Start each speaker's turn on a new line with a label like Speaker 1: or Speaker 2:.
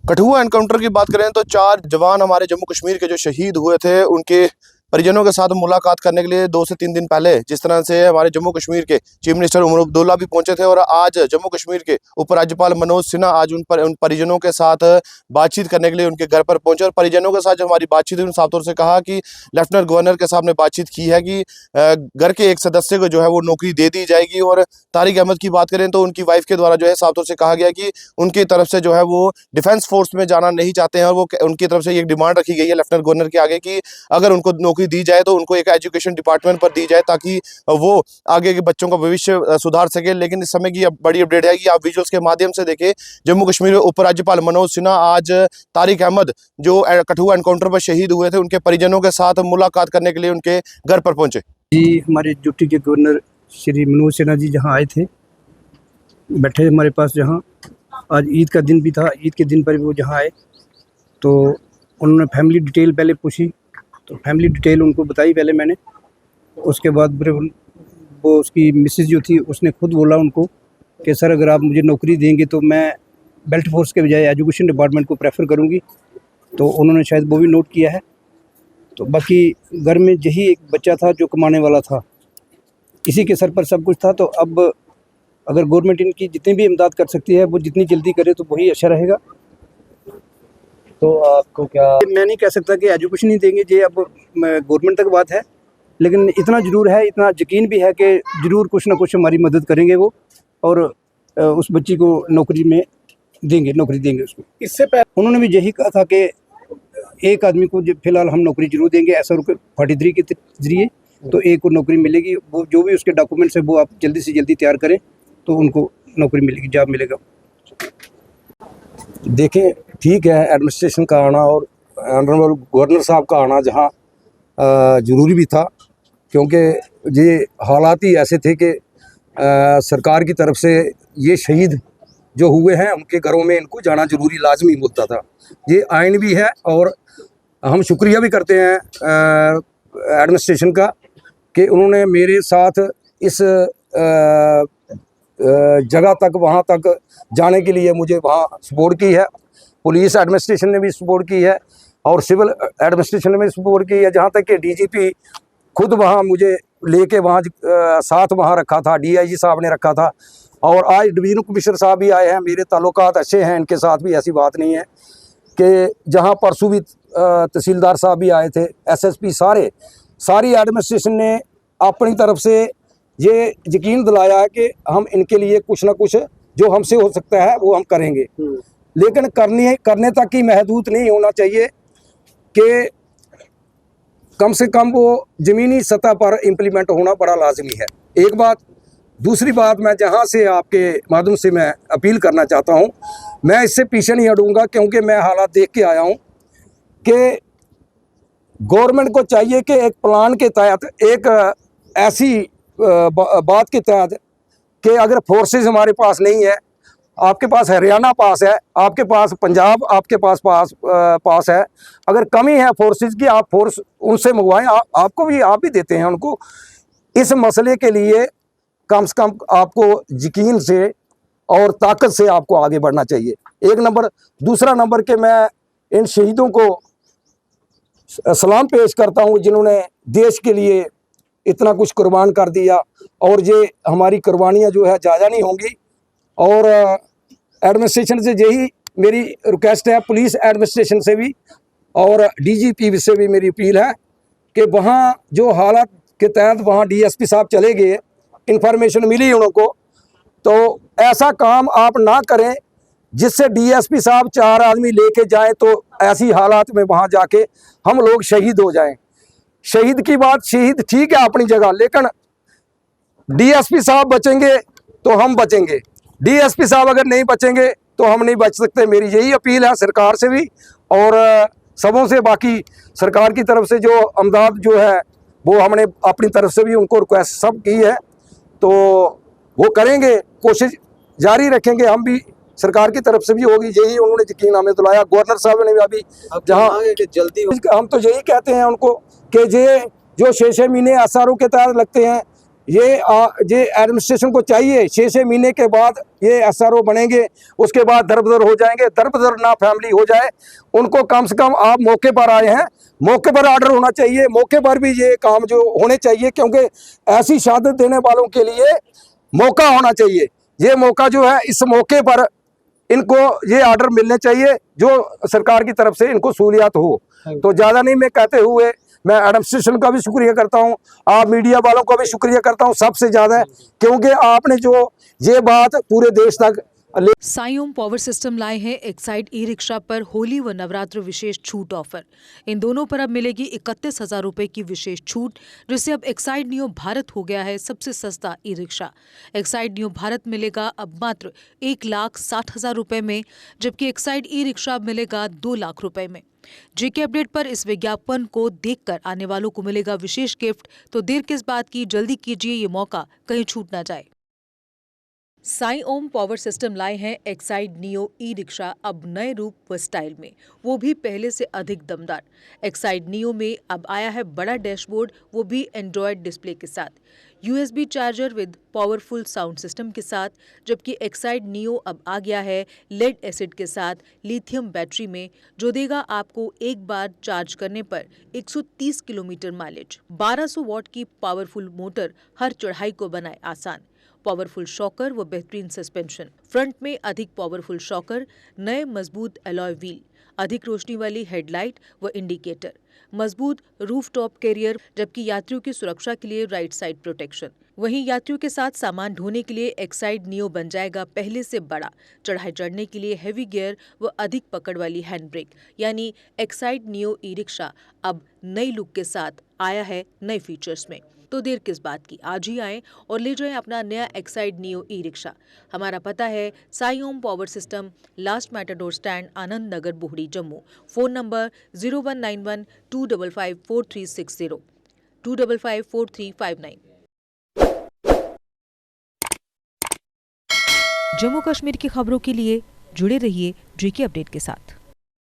Speaker 1: Kathua encounter की बात करें तो 4 जवान हमारे जम्मू कश्मीर के जो शहीद हुए थे उनके परिजनों के साथ मुलाकात करने के लिए 2 से 3 दिन पहले जिस तरह से हमारे जम्मू कश्मीर के चीफ मिनिस्टर उमर अब्दुल्ला भी पहुंचे थे और आज जम्मू कश्मीर के उपराज्यपाल मनोज सिन्हा आज उन परिजनों के साथ बातचीत करने के लिए उनके घर पर पहुंचे और परिजनों के साथ जब हमारी बातचीत हुई साफ तौर से कहा कि लेफ्टिनेंट गवर्नर के साथ ने बातचीत की है कि घर के एक सदस्य को जो है वो नौकरी दे दी जाएगी। और तारिक अहमद की बात करें तो उनकी वाइफ के द्वारा जो है साफ तौर से कहा गया कि उनकी तरफ से जो है वो डिफेंस फोर्स में जाना नहीं चाहते हैं और वो उनकी तरफ से एक डिमांड रखी गई है लेफ्टिनेंट गवर्नर के आगे कि अगर उनको नौकरी दी जाए तो उनको एक एजुकेशन डिपार्टमेंट पर दी जाए ताकि वो आगे के बच्चों का भविष्य सुधार सके। लेकिन इस समय की बड़ी अपडेट है कि आप विजुअल्स के माध्यम से देखें, जम्मू कश्मीर में उपराज्यपाल मनोज सिन्हा आज तारिक अहमद जो कठुआ एनकाउंटर पर शहीद हुए थे उनके परिजनों के साथ मुलाकात करने के लिए उनके घर पर पहुंचे।
Speaker 2: जी, हमारे ड्यूटी के गवर्नर श्री मनोज सिन्हा जी जहां आए थे, बैठे हमारे पास, जहां आज ईद का दिन भी था, ईद के दिन पर वो जहां आए तो उन्होंने फैमिली डिटेल पहले पूछी, तो फैमिली डिटेल उनको बताई पहले मैंने। उसके बाद फिर वो उसकी मिसेज जो थी उसने खुद बोला उनको कि सर अगर आप मुझे नौकरी देंगे तो मैं बेल्ट फोर्स के बजाय एजुकेशन डिपार्टमेंट को प्रेफर करूँगी। तो उन्होंने शायद वो भी नोट किया है। तो बाकी घर में यही एक बच्चा था जो कमाने वाला था, इसी के सर पर सब कुछ था। तो अब अगर गवर्नमेंट इनकी जितनी भी इमदाद कर सकती है वो जितनी जल्दी करे तो वही अच्छा रहेगा। तो आपको क्या, मैं नहीं कह सकता कि एजुकेशन ही देंगे, ये अब गवर्नमेंट तक बात है, लेकिन इतना ज़रूर है, इतना यकीन भी है कि ज़रूर कुछ ना कुछ हमारी मदद करेंगे वो और उस बच्ची को नौकरी देंगे उसको। इससे पहले उन्होंने भी यही कहा था कि एक आदमी को फिलहाल हम नौकरी जरूर देंगे SR-43 के जरिए, तो एक को नौकरी मिलेगी। वो जो भी उसके डॉक्यूमेंट्स है वो आप जल्दी से जल्दी तैयार करें तो उनको नौकरी मिलेगी, जॉब मिलेगा।
Speaker 3: देखें, ठीक है, एडमिनिस्ट्रेशन का आना और ऑनरेबल गवर्नर साहब का आना जहां ज़रूरी भी था, क्योंकि ये हालात ही ऐसे थे कि सरकार की तरफ से ये शहीद जो हुए हैं उनके घरों में इनको जाना ज़रूरी लाजमी होता था। ये आइन भी है और हम शुक्रिया भी करते हैं एडमिनिस्ट्रेशन का कि उन्होंने मेरे साथ इस जगह तक, वहाँ तक जाने के लिए मुझे वहाँ सपोर्ट की है। पुलिस एडमिनिस्ट्रेशन ने भी सपोर्ट की है और सिविल एडमिनिस्ट्रेशन ने भी सपोर्ट की है, जहाँ तक कि DGP खुद वहाँ मुझे लेके वहाँ साथ वहाँ रखा था, DIG साहब ने रखा था। और आज डिवीजन कमिश्नर साहब भी आए हैं, मेरे ताल्लुकात अच्छे हैं इनके साथ भी, ऐसी बात नहीं है कि जहाँ परसों भी तहसीलदार साहब भी आए थे, SSP, सारी एडमिनिस्ट्रेशन ने अपनी तरफ से ये यकीन दिलाया है कि हम इनके लिए कुछ ना कुछ जो हमसे हो सकता है वो हम करेंगे। लेकिन करने तक ही महदूद नहीं होना चाहिए कि कम से कम वो ज़मीनी सतह पर इम्प्लीमेंट होना बड़ा लाजमी है, एक बात। दूसरी बात, मैं जहाँ से आपके माध्यम से मैं अपील करना चाहता हूँ, मैं इससे पीछे नहीं हटूँगा क्योंकि मैं हालात देख के आया हूँ कि गवर्नमेंट को चाहिए कि एक प्लान के तहत, एक ऐसी बात के तहत कि अगर फोर्सेस हमारे पास नहीं है, आपके पास हरियाणा पास है, आपके पास पंजाब आपके पास है, अगर कमी है फोर्सेस की, आप फोर्स उनसे मंगवाएं, आप भी देते हैं उनको। इस मसले के लिए कम से कम आपको यकीन से और ताकत से आपको आगे बढ़ना चाहिए, एक नंबर। दूसरा नंबर कि मैं इन शहीदों को सलाम पेश करता हूँ जिन्होंने देश के लिए इतना कुछ कुर्बान कर दिया, और ये हमारी कुर्बानियाँ जो है ज़्यादा नहीं होंगी। और एडमिनिस्ट्रेशन से यही मेरी रिक्वेस्ट है, पुलिस एडमिनिस्ट्रेशन से भी और DGP से भी मेरी अपील है कि वहाँ जो हालात के तहत वहाँ DSP साहब चले गए, इंफॉर्मेशन मिली उनको, तो ऐसा काम आप ना करें जिससे DSP साहब 4 आदमी लेके जाएं तो ऐसी हालात में वहाँ जाके हम लोग शहीद हो जाएं। शहीद की बात, शहीद ठीक है अपनी जगह, लेकिन DSP साहब बचेंगे तो हम बचेंगे, DSP साहब अगर नहीं बचेंगे तो हम नहीं बच सकते। मेरी यही अपील है सरकार से भी और सबों से। बाकी सरकार की तरफ से जो अमदाद जो है वो हमने अपनी तरफ से भी उनको रिक्वेस्ट सब की है, तो वो करेंगे, कोशिश जारी रखेंगे। हम भी सरकार की तरफ से भी होगी, यही उन्होंने यकीन हमें दिलाया। गवर्नर साहब ने भी अभी जहाँ जल्दी, हम तो यही कहते हैं उनको कि ये जो 6-6 महीने SRO के तहत लगते हैं, ये एडमिनिस्ट्रेशन को चाहिए 6 महीने के बाद ये SRO बनेंगे, उसके बाद दर हो जाएंगे, दर ना फैमिली हो जाए। उनको कम से कम आप मौके पर आए हैं, मौके पर ऑर्डर होना चाहिए, मौके पर भी ये काम जो होने चाहिए, क्योंकि ऐसी शहादत देने वालों के लिए मौका होना चाहिए। ये मौका जो है, इस मौके पर इनको ये ऑर्डर मिलने चाहिए जो सरकार की तरफ से इनको सहूलियत हो। तो ज़्यादा नहीं मैं कहते हुए मैं एडमिनिस्ट्रेशन का भी शुक्रिया करता हूँ, आप मीडिया वालों का भी शुक्रिया करता हूँ सबसे ज़्यादा, क्योंकि आपने जो ये बात पूरे देश तक
Speaker 4: साई ओम पावर सिस्टम लाए हैं एक्साइड ई रिक्शा पर होली व नवरात्र विशेष छूट ऑफर। इन दोनों पर अब मिलेगी 31,000 रुपए की विशेष छूट, जिससे अब एक्साइड नियो भारत हो गया है सबसे सस्ता e rickshaw. Exide neo Bharat मिलेगा अब मात्र 1,60,000 रुपए में, जबकि एक्साइड ई रिक्शा मिलेगा 2 लाख रुपए में। जेके अपडेट पर इस विज्ञापन को देखकर आने वालों को मिलेगा विशेष गिफ्ट, तो देर किस बात की, जल्दी कीजिए, ये मौका कहीं छूट ना जाए। साई ओम पावर सिस्टम लाए हैं एक्साइड नियो ई रिक्शा अब नए रूप व स्टाइल में, वो भी पहले से अधिक दमदार। एक्साइड नियो में अब आया है बड़ा डैशबोर्ड, वो भी एंड्रॉयड डिस्प्ले के साथ, USB charger with powerful sound system के साथ, जबकि एक्साइड नियो अब आ गया है लेड एसिड के साथ लिथियम बैटरी में, जो देगा आपको एक बार चार्ज करने पर 130 किलोमीटर माइलेज। 1200 वॉट की पावरफुल मोटर हर चढ़ाई को बनाए आसान, पावरफुल शॉकर व बेहतरीन सस्पेंशन, फ्रंट में अधिक पावरफुल शॉकर, नए मजबूत अलॉय व्हील, अधिक रोशनी वाली हेडलाइट व इंडिकेटर, मजबूत रूफटॉप कैरियर, जबकि यात्रियों की सुरक्षा के लिए राइट साइड प्रोटेक्शन। वहीं यात्रियों के साथ सामान ढोने के लिए एक्साइड नियो बन जाएगा पहले से बड़ा, चढ़ाई चढ़ने के लिए हैवी गियर व अधिक पकड़ वाली हैंड ब्रेक, यानी एक्साइड नियो ई रिक्शा अब नई लुक के साथ आया है नए फीचर्स में। तो देर किस बात की, आज ही आएं और ले जाएं अपना नया एक्साइड नियो ई रिक्शा। हमारा पता है Sai Om power system, last Matador stand, Anand Nagar, Bohri, Jammu. Phone number 0191 255 4360 255 4359। Jammu Kashmir की खबरों के लिए जुड़े रहिए जेके अपडेट के साथ।